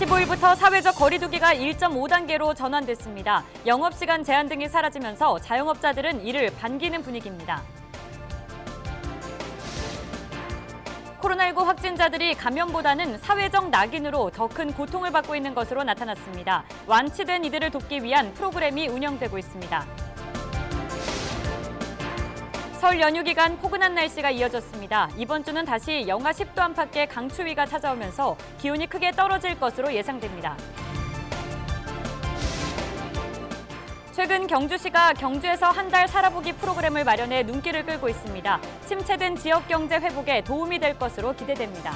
15일부터 사회적 거리두기가 1.5단계로 전환됐습니다. 영업시간 제한 등이 사라지면서 자영업자들은 이를 반기는 분위기입니다. 코로나19 확진자들이 감염보다는 사회적 낙인으로 더 큰 고통을 받고 있는 것으로 나타났습니다. 완치된 이들을 돕기 위한 프로그램이 운영되고 있습니다. 설 연휴 기간 포근한 날씨가 이어졌습니다. 이번 주는 다시 영하 10도 안팎의 강추위가 찾아오면서 기온이 크게 떨어질 것으로 예상됩니다. 최근 경주시가 경주에서 한 달 살아보기 프로그램을 마련해 눈길을 끌고 있습니다. 침체된 지역 경제 회복에 도움이 될 것으로 기대됩니다.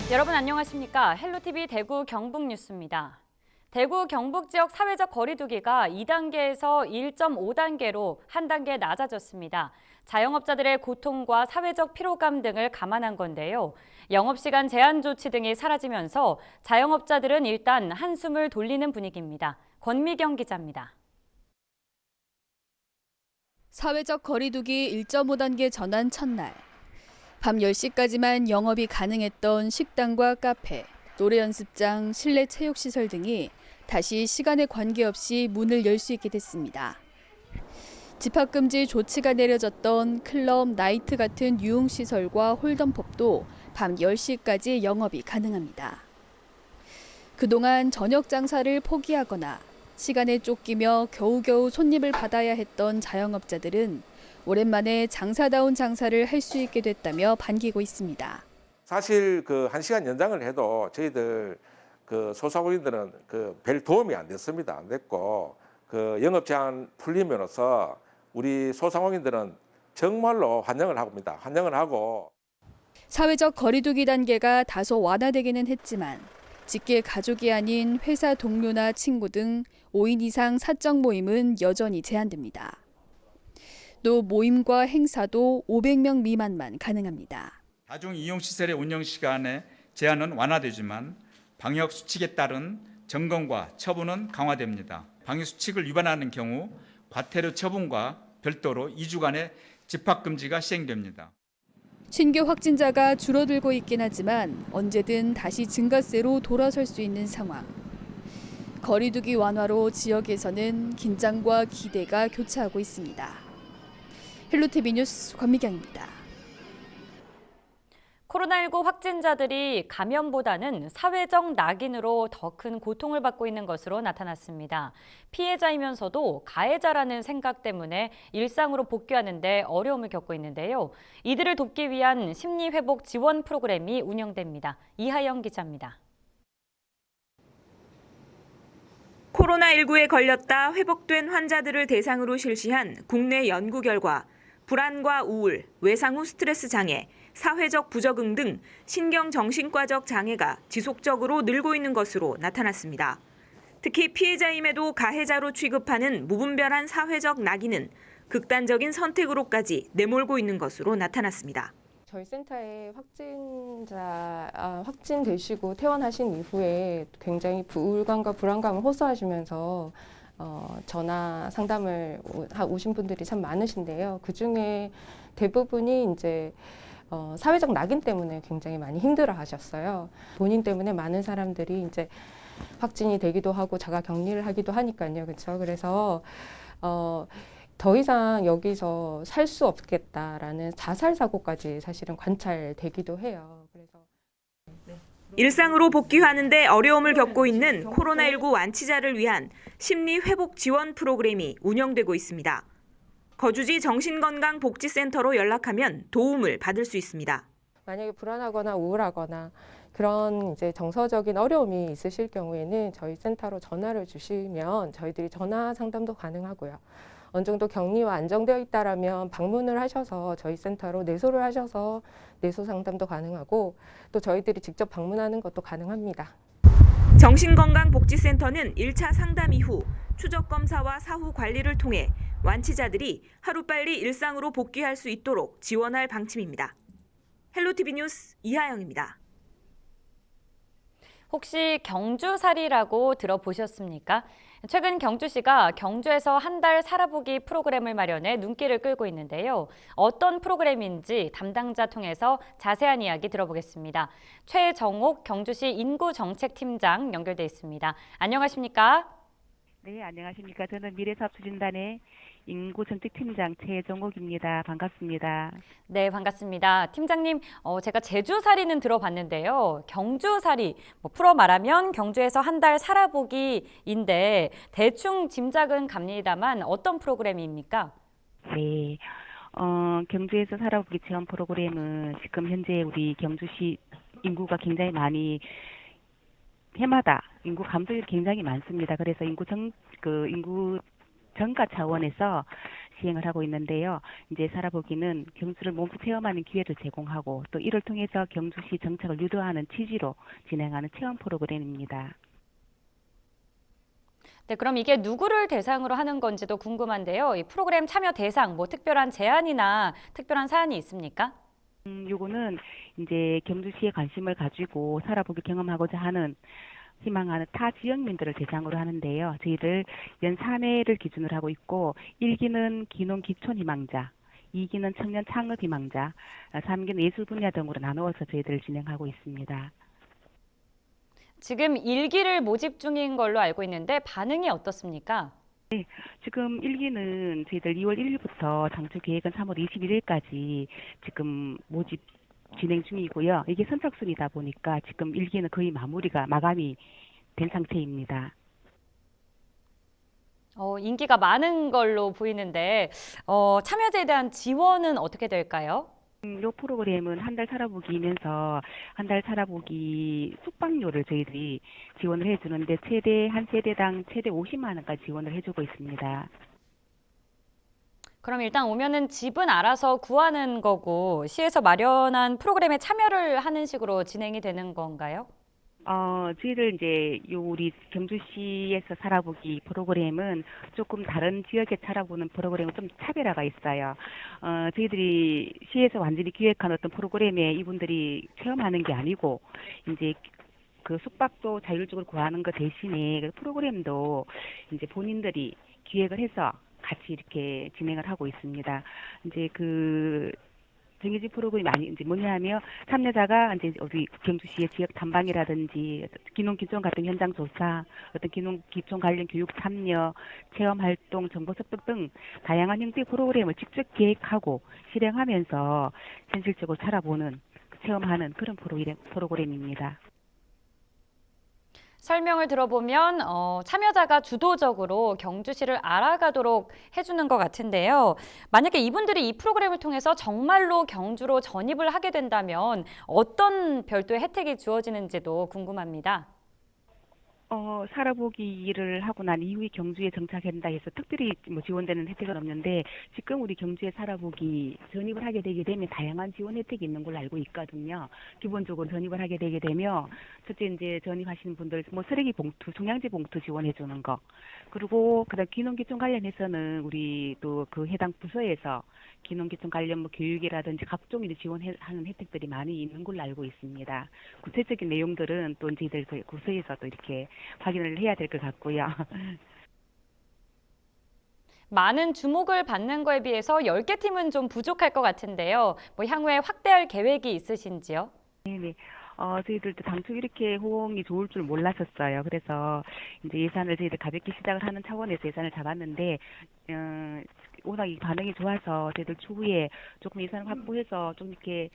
여러분 안녕하십니까? 헬로티비 대구 경북 뉴스입니다. 대구 경북 지역 사회적 거리두기가 2단계에서 1.5단계로 한 단계 낮아졌습니다. 자영업자들의 고통과 사회적 피로감 등을 감안한 건데요. 영업시간 제한 조치 등이 사라지면서 자영업자들은 일단 한숨을 돌리는 분위기입니다. 권미경 기자입니다. 사회적 거리두기 1.5단계 전환 첫날. 밤 10시까지만 영업이 가능했던 식당과 카페, 노래 연습장, 실내 체육시설 등이 다시 시간에 관계없이 문을 열 수 있게 됐습니다. 집합금지 조치가 내려졌던 클럽, 나이트 같은 유흥시설과 홀덤펍도 밤 10시까지 영업이 가능합니다. 그동안 저녁 장사를 포기하거나 시간에 쫓기며 겨우겨우 손님을 받아야 했던 자영업자들은 오랜만에 장사다운 장사를 할 수 있게 됐다며 반기고 있습니다. 사실 그 1시간 연장을 해도 저희들 그 소상공인들은 그 별 도움이 안 됐습니다. 안 됐고 그 영업 제한 풀리면서 우리 소상공인들은 정말로 환영을 합니다. 환영을 하고 사회적 거리두기 단계가 다소 완화되기는 했지만 직계 가족이 아닌 회사 동료나 친구 등 5인 이상 사적 모임은 여전히 제한됩니다. 또 모임과 행사도 500명 미만만 가능합니다. 다중이용시설의 운영시간에 제한은 완화되지만 방역수칙에 따른 점검과 처분은 강화됩니다. 방역수칙을 위반하는 경우 과태료 처분과 별도로 2주간의 집합금지가 시행됩니다. 신규 확진자가 줄어들고 있긴 하지만 언제든 다시 증가세로 돌아설 수 있는 상황. 거리두기 완화로 지역에서는 긴장과 기대가 교차하고 있습니다. 헬로티비 뉴스 권미경입니다. 코로나19 확진자들이 감염보다는 사회적 낙인으로 더 큰 고통을 받고 있는 것으로 나타났습니다. 피해자이면서도 가해자라는 생각 때문에 일상으로 복귀하는 데 어려움을 겪고 있는데요. 이들을 돕기 위한 심리회복 지원 프로그램이 운영됩니다. 이하영 기자입니다. 코로나19에 걸렸다 회복된 환자들을 대상으로 실시한 국내 연구 결과 불안과 우울, 외상 후 스트레스 장애, 사회적 부적응 등 신경정신과적 장애가 지속적으로 늘고 있는 것으로 나타났습니다. 특히 피해자임에도 가해자로 취급하는 무분별한 사회적 낙인은 극단적인 선택으로까지 내몰고 있는 것으로 나타났습니다. 저희 센터에 확진되시고 퇴원하신 이후에 굉장히 우울감과 불안감을 호소하시면서 전화 상담을 오신 분들이 참 많으신데요. 그 중에 대부분이 이제 사회적 낙인 때문에 굉장히 많이 힘들어하셨어요. 본인 때문에 많은 사람들이 이제 확진이 되기도 하고 자가 격리를 하기도 하니까요, 그렇죠? 그래서 더 이상 여기서 살 수 없겠다라는 자살 사고까지 사실은 관찰되기도 해요. 그래서 일상으로 복귀하는 데 어려움을 겪고 있는 코로나19 완치자를 위한 심리 회복 지원 프로그램이 운영되고 있습니다. 거주지 정신건강복지센터로 연락하면 도움을 받을 수 있습니다. 만약에 불안하거나 우울하거나 그런 이제 정서적인 어려움이 있으실 경우에는 저희 센터로 전화를 주시면 저희들이 전화 상담도 가능하고요. 어느 정도 격리와 안정되어 있다라면 방문을 하셔서 저희 센터로 내소를 하셔서 내소 상담도 가능하고 또 저희들이 직접 방문하는 것도 가능합니다. 정신건강복지센터는 1차 상담 이후 추적 검사와 사후 관리를 통해 완치자들이 하루빨리 일상으로 복귀할 수 있도록 지원할 방침입니다. 헬로티비 뉴스 이하영입니다. 혹시 경주살이라고 들어보셨습니까? 최근 경주시가 경주에서 한 달 살아보기 프로그램을 마련해 눈길을 끌고 있는데요. 어떤 프로그램인지 담당자 통해서 자세한 이야기 들어보겠습니다. 최정옥 경주시 인구정책팀장 연결돼 있습니다. 안녕하십니까? 네, 안녕하십니까. 저는 미래사업추진단의 인구정책팀장 최정옥입니다. 반갑습니다. 네, 반갑습니다. 팀장님, 제가 제주살이는 들어봤는데요. 경주살이, 풀어 말하면 경주에서 한 달 살아보기인데 대충 짐작은 갑니다만 어떤 프로그램입니까? 네, 경주에서 살아보기 체험 프로그램은 지금 현재 우리 경주시 인구가 굉장히 많이 해마다 인구 감소율이 굉장히 많습니다. 그래서 인구 증가 차원에서 시행을 하고 있는데요. 이제 살아보기는 경주를 몸소 체험하는 기회를 제공하고 또 이를 통해서 경주시 정착을 유도하는 취지로 진행하는 체험 프로그램입니다. 네, 그럼 이게 누구를 대상으로 하는 건지도 궁금한데요. 이 프로그램 참여 대상, 특별한 제안이나 특별한 사안이 있습니까? 요거는 이제 경주시에 관심을 가지고 살아보기 경험하고자 하는 희망하는 타 지역민들을 대상으로 하는데요. 저희들 연 3회를 기준으로 하고 있고 1기는 기농 기촌 희망자, 2기는 청년 창업 희망자, 3기는 예술 분야 등으로 나누어서 저희들 진행하고 있습니다. 지금 1기를 모집 중인 걸로 알고 있는데 반응이 어떻습니까? 네, 지금 1기는 저희들 2월 1일부터 당초 계획은 3월 21일까지 지금 모집 진행 중이고요. 이게 선착순이다 보니까 지금 1기는 거의 마감이 된 상태입니다. 인기가 많은 걸로 보이는데 참여자에 대한 지원은 어떻게 될까요? 이 프로그램은 한 달 살아보기이면서 한 달 살아보기 숙박료를 저희들이 지원을 해주는데 한 세대당 최대 50만 원까지 지원을 해주고 있습니다. 그럼 일단 오면은 집은 알아서 구하는 거고 시에서 마련한 프로그램에 참여를 하는 식으로 진행이 되는 건가요? 저희들 이제 우리 경주시에서 살아보기 프로그램은 조금 다른 지역에 살아보는 프로그램은 좀 차별화가 있어요. 저희들이 시에서 완전히 기획한 어떤 프로그램에 이분들이 체험하는 게 아니고 이제 그 숙박도 자율적으로 구하는 것 대신에 그 프로그램도 이제 본인들이 기획을 해서 같이 이렇게 진행을 하고 있습니다. 이제 그 정해진 프로그램이 이제 뭐냐면 참여자가 이제 우리 경주시의 지역 탐방이라든지 기농 기촌 같은 현장 조사, 어떤 기농 기촌 관련 교육 참여, 체험 활동, 정보 습득 등 다양한 형태의 프로그램을 직접 기획하고 실행하면서 현실적으로 살아보는 체험하는 그런 프로그램입니다. 설명을 들어보면 참여자가 주도적으로 경주시를 알아가도록 해주는 것 같은데요. 만약에 이분들이 이 프로그램을 통해서 정말로 경주로 전입을 하게 된다면 어떤 별도의 혜택이 주어지는지도 궁금합니다. 살아보기를 하고 난 이후에 경주에 정착한다 해서 특별히 지원되는 혜택은 없는데 지금 우리 경주에 살아보기 전입을 하게 되게 되면 다양한 지원 혜택이 있는 걸로 알고 있거든요. 기본적으로 전입을 하게 되게 되면 첫째 이제 전입하시는 분들 쓰레기 봉투, 종량제 봉투 지원해 주는 거. 그리고 그다음 기농기촌 관련해서는 우리 또 그 해당 부서에서 기농기촌 관련 교육이라든지 각종 지원하는 혜택들이 많이 있는 걸로 알고 있습니다. 구체적인 내용들은 또 저희들 그 부서에서 또 이렇게 확인을 해야 될 것 같고요. 많은 주목을 받는 거에 비해서 10개 팀은 좀 부족할 것 같은데요. 향후에 확대할 계획이 있으신지요? 네네. 저희들도 당초 이렇게 호응이 좋을 줄 몰랐었어요. 그래서 이제 예산을 저희들 가볍게 시작을 하는 차원에서 예산을 잡았는데, 워낙 이 반응이 좋아서 저희들 추후에 조금 예산을 확보해서 좀 이렇게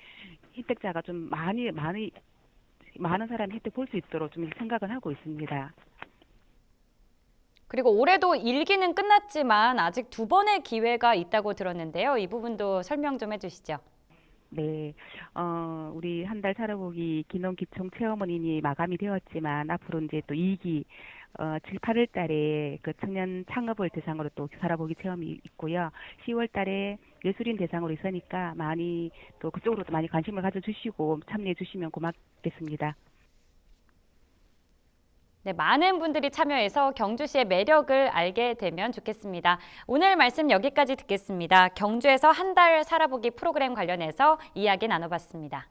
혜택자가 좀 많은 사람이 혜택 볼 수 있도록 좀 생각은 하고 있습니다. 그리고 올해도 1기는 끝났지만 아직 2번의 기회가 있다고 들었는데요. 이 부분도 설명 좀 해주시죠. 네, 우리 한 달 살아보기 기농기촌 체험은 이미 마감이 되었지만 앞으로 이제 또 2기 7, 8월 달에 그 청년 창업을 대상으로 또 살아보기 체험이 있고요. 10월 달에 예술인 대상으로 있으니까 많이 또 그쪽으로도 많이 관심을 가져주시고 참여해 주시면 고맙겠습니다. 네, 많은 분들이 참여해서 경주시의 매력을 알게 되면 좋겠습니다. 오늘 말씀 여기까지 듣겠습니다. 경주에서 한 달 살아보기 프로그램 관련해서 이야기 나눠봤습니다.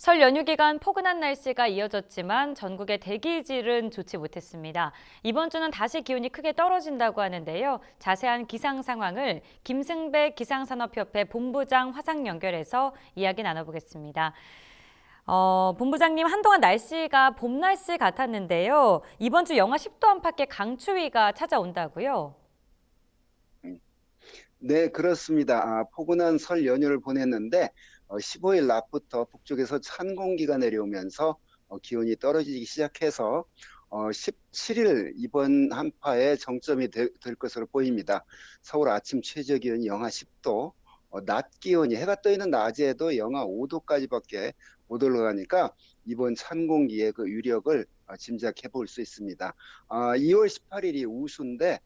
설 연휴 기간 포근한 날씨가 이어졌지만 전국의 대기질은 좋지 못했습니다. 이번 주는 다시 기온이 크게 떨어진다고 하는데요. 자세한 기상 상황을 김승배 기상산업협회 본부장 화상 연결해서 이야기 나눠보겠습니다. 본부장님, 한동안 날씨가 봄 날씨 같았는데요. 이번 주 영하 10도 안팎의 강추위가 찾아온다고요? 네, 그렇습니다. 포근한 설 연휴를 보냈는데 15일 낮부터 북쪽에서 찬 공기가 내려오면서 기온이 떨어지기 시작해서 17일 이번 한파의 정점이 될 것으로 보입니다. 서울 아침 최저 기온이 영하 10도, 낮 기온이 해가 떠 있는 낮에도 영하 5도까지밖에 못 올라가니까 이번 찬 공기의 그 위력을 짐작해 볼 수 있습니다. 2월 18일이 우수인데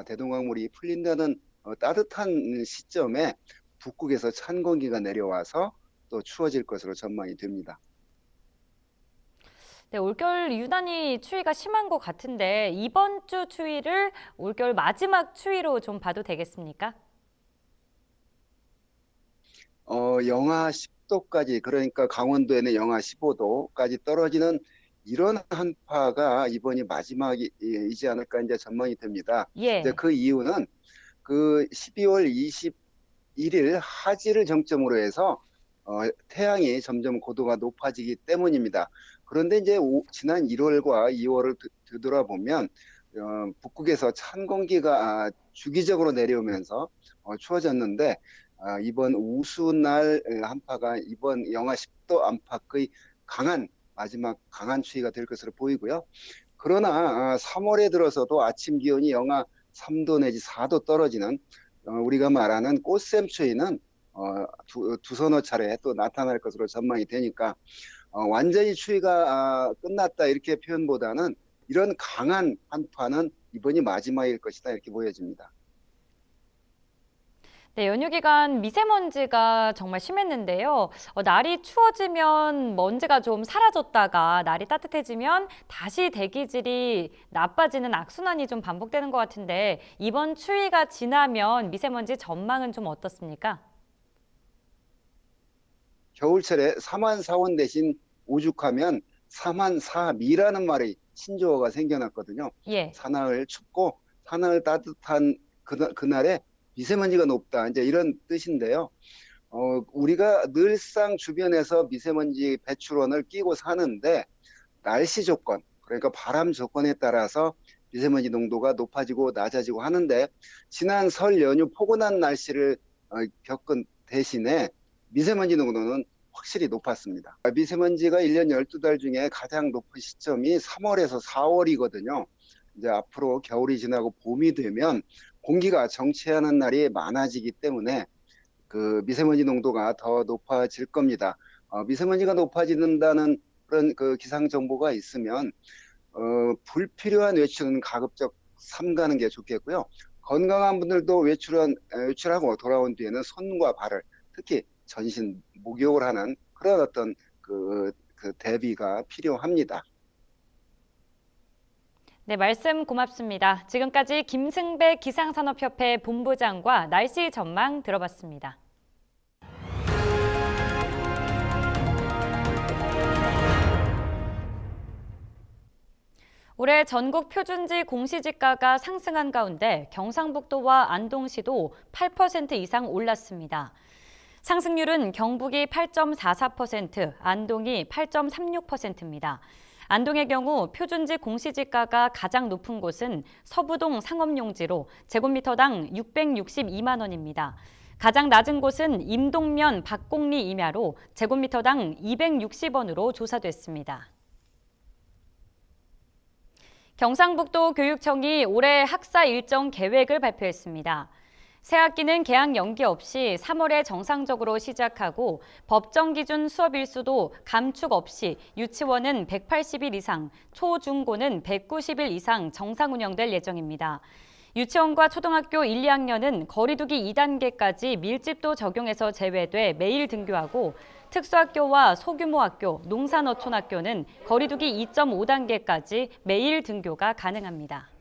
대동강물이 풀린다는 따뜻한 시점에 북극에서 찬 공기가 내려와서 또 추워질 것으로 전망이 됩니다. 네, 올겨울 유난히 추위가 심한 것 같은데 이번 주 추위를 올겨울 마지막 추위로 좀 봐도 되겠습니까? 영하 10도까지, 그러니까 강원도에는 영하 15도까지 떨어지는 이런 한파가 이번이 마지막이지 않을까 이제 전망이 됩니다. 예. 이제 그 이유는 그 12월 21일 하지를 정점으로 해서 태양이 점점 고도가 높아지기 때문입니다. 그런데 이제 지난 1월과 2월을 되돌아보면 북극에서 찬 공기가 주기적으로 내려오면서 추워졌는데 이번 우수날 한파가 이번 영하 10도 안팎의 마지막 강한 추위가 될 것으로 보이고요. 그러나 3월에 들어서도 아침 기온이 영하 3도 내지 4도 떨어지는 우리가 말하는 꽃샘 추위는 두서너 차례 또 나타날 것으로 전망이 되니까 완전히 추위가 끝났다 이렇게 표현보다는 이런 강한 한파는 이번이 마지막일 것이다 이렇게 보여집니다. 네, 연휴 기간 미세먼지가 정말 심했는데요. 날이 추워지면 먼지가 좀 사라졌다가 날이 따뜻해지면 다시 대기질이 나빠지는 악순환이 좀 반복되는 것 같은데 이번 추위가 지나면 미세먼지 전망은 좀 어떻습니까? 겨울철에 사만사온 대신 오죽하면 사만사미라는 말이 신조어가 생겨났거든요. 예. 사나흘 춥고 사나흘 따뜻한 그날에 미세먼지가 높다 이제 이런 뜻인데요. 우리가 늘상 주변에서 미세먼지 배출원을 끼고 사는데 날씨 조건, 그러니까 바람 조건에 따라서 미세먼지 농도가 높아지고 낮아지고 하는데 지난 설 연휴 포근한 날씨를 겪은 대신에 미세먼지 농도는 확실히 높았습니다. 미세먼지가 1년 12달 중에 가장 높은 시점이 3월에서 4월이거든요. 이제 앞으로 겨울이 지나고 봄이 되면 공기가 정체하는 날이 많아지기 때문에 그 미세먼지 농도가 더 높아질 겁니다. 미세먼지가 높아진다는 그런 그 기상 정보가 있으면 불필요한 외출은 가급적 삼가는 게 좋겠고요. 건강한 분들도 외출하고 돌아온 뒤에는 손과 발을 특히 전신 목욕을 하는 그런 어떤 그 대비가 필요합니다. 네, 말씀 고맙습니다. 지금까지 김승배 기상산업협회 본부장과 날씨 전망 들어봤습니다. 올해 전국 표준지 공시지가가 상승한 가운데 경상북도와 안동시도 8% 이상 올랐습니다. 상승률은 경북이 8.44%, 안동이 8.36%입니다. 안동의 경우 표준지 공시지가가 가장 높은 곳은 서부동 상업용지로 제곱미터당 662만 원입니다. 가장 낮은 곳은 임동면 박곡리 임야로 제곱미터당 260원으로 조사됐습니다. 경상북도 교육청이 올해 학사 일정 계획을 발표했습니다. 새 학기는 개학 연기 없이 3월에 정상적으로 시작하고 법정 기준 수업 일수도 감축 없이 유치원은 180일 이상, 초중고는 190일 이상 정상 운영될 예정입니다. 유치원과 초등학교 1, 2학년은 거리두기 2단계까지 밀집도 적용해서 제외돼 매일 등교하고 특수학교와 소규모 학교, 농산어촌학교는 거리두기 2.5단계까지 매일 등교가 가능합니다.